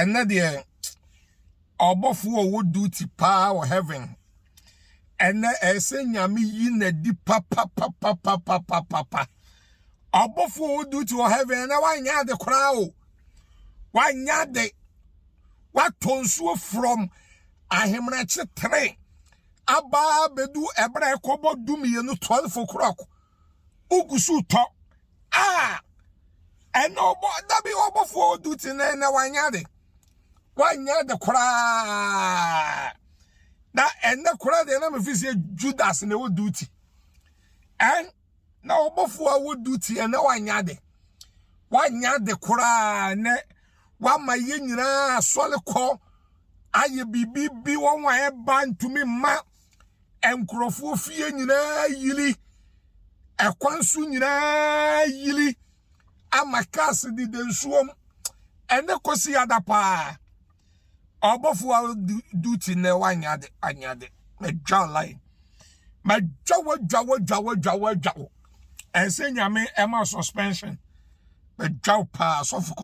and na de obofo wo duty pa or heaven and na ese nyame yi na di papa obofo wo duty or heaven na wanya de kra o wanya de what tonsuo from ahemrache 3 aba bedu ebre kobo dumie no 12 o'clock ugusu to and no that be obofo duty na wanya de kra na and the kra de na me fi say Judas na wo duty and na obofo wo duty and na wanya de kra na wa ma ye nyina asole ko aye bibi won wa e ban tumi ma enkrofo fie nyina yili ekwansu nyina yili amakas di densuom ene kosi adapa obofo duty na wanya de me jolai me jawo ense nyame ema suspension me jaw pa so